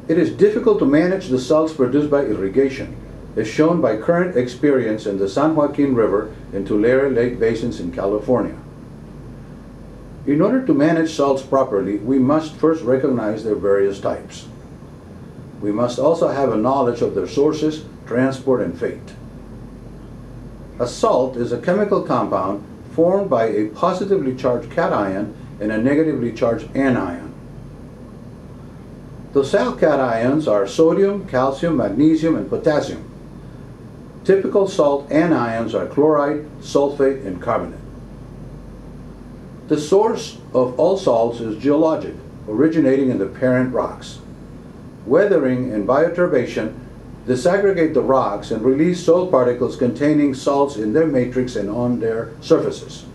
It is difficult to manage the salts produced by irrigation, as shown by current experience in the San Joaquin River and Tulare Lake basins in California. In order to manage salts properly, we must first recognize their various types. We must also have a knowledge of their sources, transport, and fate. A salt is a chemical compound formed by a positively charged cation and a negatively charged anion. The salt cations are sodium, calcium, magnesium, and potassium. Typical salt anions are chloride, sulfate, and carbonate. The source of all salts is geologic, originating in the parent rocks. Weathering and bioturbation disaggregate the rocks and release salt particles containing salts in their matrix and on their surfaces.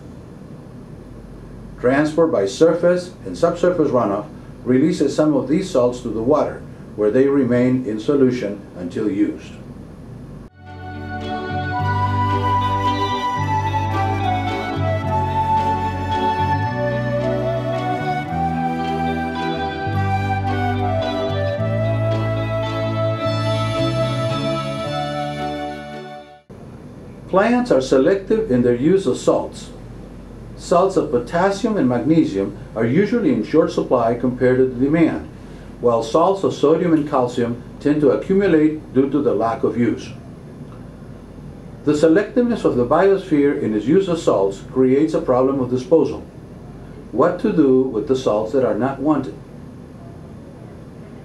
Transport by surface and subsurface runoff releases some of these salts to the water, where they remain in solution until used. Plants are selective in their use of salts. Salts of potassium and magnesium are usually in short supply compared to the demand, while salts of sodium and calcium tend to accumulate due to the lack of use. The selectiveness of the biosphere in its use of salts creates a problem of disposal. What to do with the salts that are not wanted?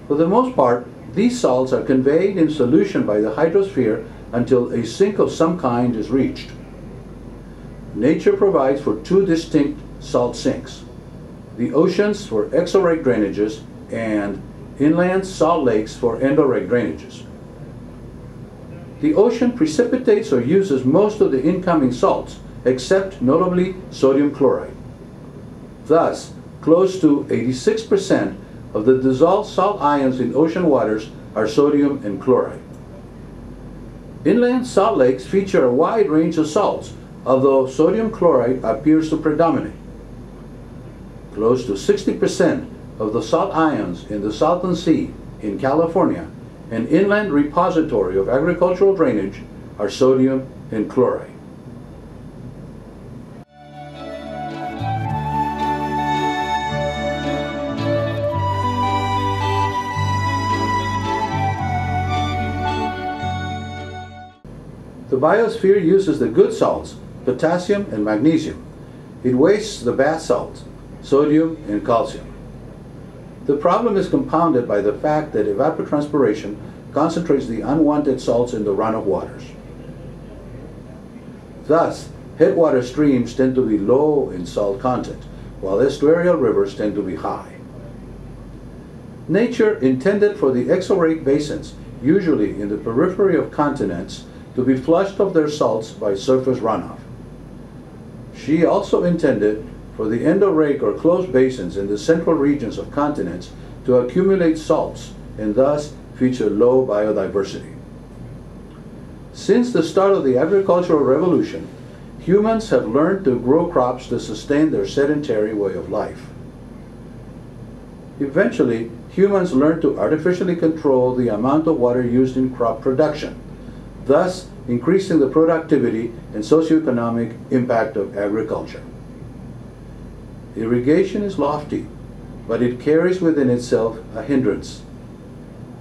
For the most part, these salts are conveyed in solution by the hydrosphere until a sink of some kind is reached. Nature provides for two distinct salt sinks: the oceans for exorheic drainages and inland salt lakes for endorheic drainages. The ocean precipitates or uses most of the incoming salts, except notably sodium chloride. Thus, close to 86% of the dissolved salt ions in ocean waters are sodium and chloride. Inland salt lakes feature a wide range of salts, although sodium chloride appears to predominate. Close to 60% of the salt ions in the Salton Sea in California, an inland repository of agricultural drainage, are sodium and chloride. The biosphere uses the good salts, potassium and magnesium. It wastes the bad salts, sodium and calcium. The problem is compounded by the fact that evapotranspiration concentrates the unwanted salts in the runoff waters. Thus, headwater streams tend to be low in salt content, while estuarial rivers tend to be high. Nature intended for the exorheic basins, usually in the periphery of continents, to be flushed of their salts by surface runoff. She also intended for the endorheic or closed basins in the central regions of continents to accumulate salts and thus feature low biodiversity. Since the start of the agricultural revolution, humans have learned to grow crops to sustain their sedentary way of life. Eventually, humans learned to artificially control the amount of water used in crop production, thus increasing the productivity and socioeconomic impact of agriculture. Irrigation is lofty, but it carries within itself a hindrance: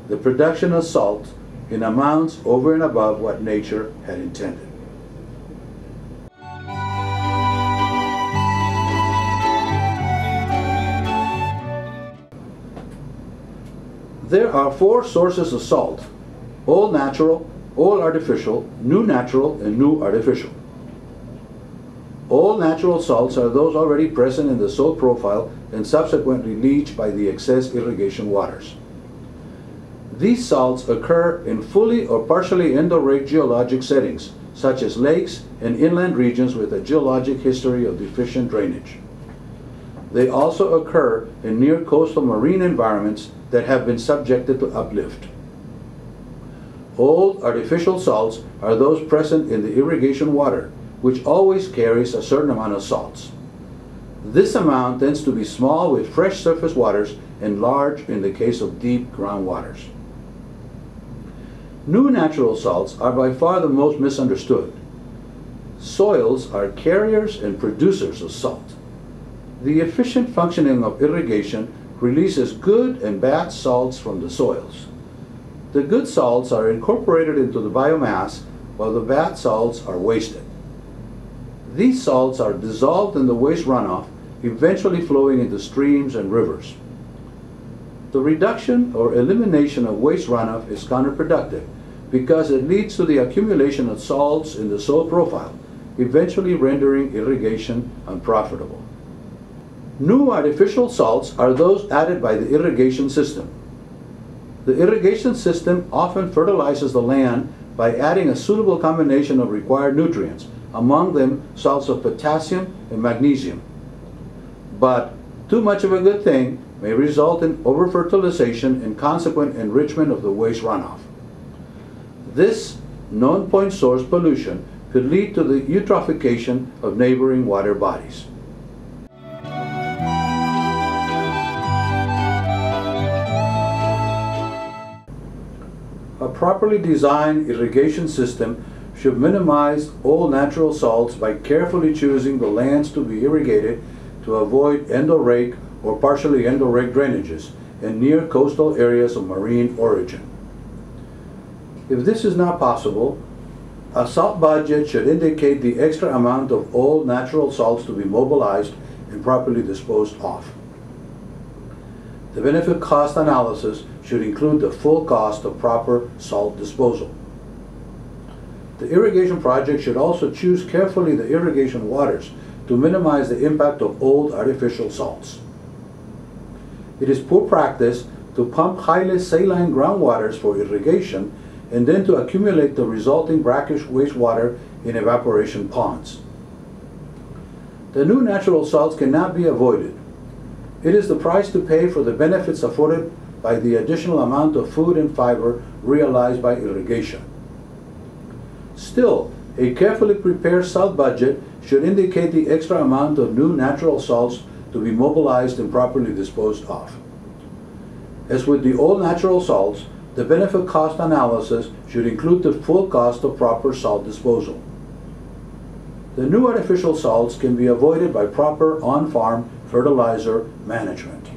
the production of salt in amounts over and above what nature had intended. There are four sources of salt: all natural, all artificial, new natural, and new artificial. All natural salts are those already present in the salt profile and subsequently leached by the excess irrigation waters. These salts occur in fully or partially endorheic geologic settings, such as lakes and inland regions with a geologic history of deficient drainage. They also occur in near coastal marine environments that have been subjected to uplift. Old artificial salts are those present in the irrigation water, which always carries a certain amount of salts. This amount tends to be small with fresh surface waters and large in the case of deep groundwaters. New natural salts are by far the most misunderstood. Soils are carriers and producers of salt. The efficient functioning of irrigation releases good and bad salts from the soils. The good salts are incorporated into the biomass, while the bad salts are wasted. These salts are dissolved in the waste runoff, eventually flowing into streams and rivers. The reduction or elimination of waste runoff is counterproductive because it leads to the accumulation of salts in the soil profile, eventually rendering irrigation unprofitable. New artificial salts are those added by the irrigation system. The irrigation system often fertilizes the land by adding a suitable combination of required nutrients, among them salts of potassium and magnesium. But too much of a good thing may result in over-fertilization and consequent enrichment of the waste runoff. This non-point source pollution could lead to the eutrophication of neighboring water bodies. A properly designed irrigation system should minimize all natural salts by carefully choosing the lands to be irrigated to avoid endorheic or partially endorheic drainages and near coastal areas of marine origin. If this is not possible, a salt budget should indicate the extra amount of all natural salts to be mobilized and properly disposed of. The benefit cost analysis should include the full cost of proper salt disposal. The irrigation project should also choose carefully the irrigation waters to minimize the impact of old artificial salts. It is poor practice to pump highly saline groundwaters for irrigation and then to accumulate the resulting brackish wastewater in evaporation ponds. The new natural salts cannot be avoided. It is the price to pay for the benefits afforded by the additional amount of food and fiber realized by irrigation. Still, a carefully prepared salt budget should indicate the extra amount of new natural salts to be mobilized and properly disposed of. As with the old natural salts, the benefit cost analysis should include the full cost of proper salt disposal. The new artificial salts can be avoided by proper on-farm fertilizer management.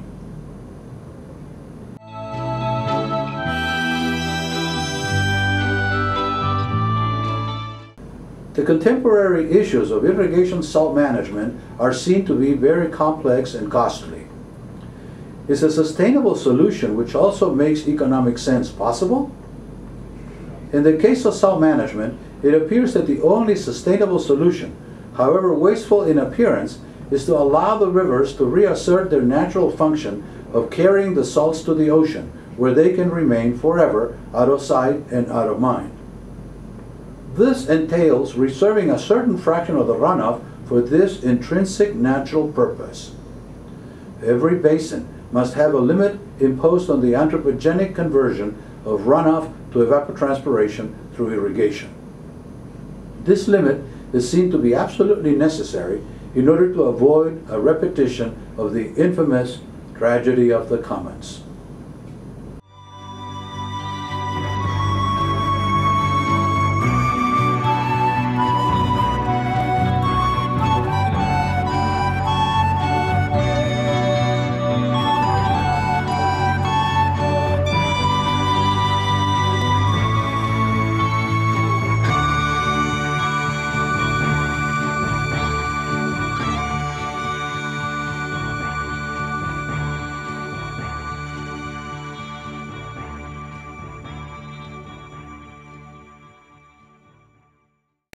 The contemporary issues of irrigation salt management are seen to be very complex and costly. Is a sustainable solution which also makes economic sense possible? In the case of salt management, it appears that the only sustainable solution, however wasteful in appearance, is to allow the rivers to reassert their natural function of carrying the salts to the ocean, where they can remain forever out of sight and out of mind. This entails reserving a certain fraction of the runoff for this intrinsic natural purpose. Every basin must have a limit imposed on the anthropogenic conversion of runoff to evapotranspiration through irrigation. This limit is seen to be absolutely necessary in order to avoid a repetition of the infamous tragedy of the commons.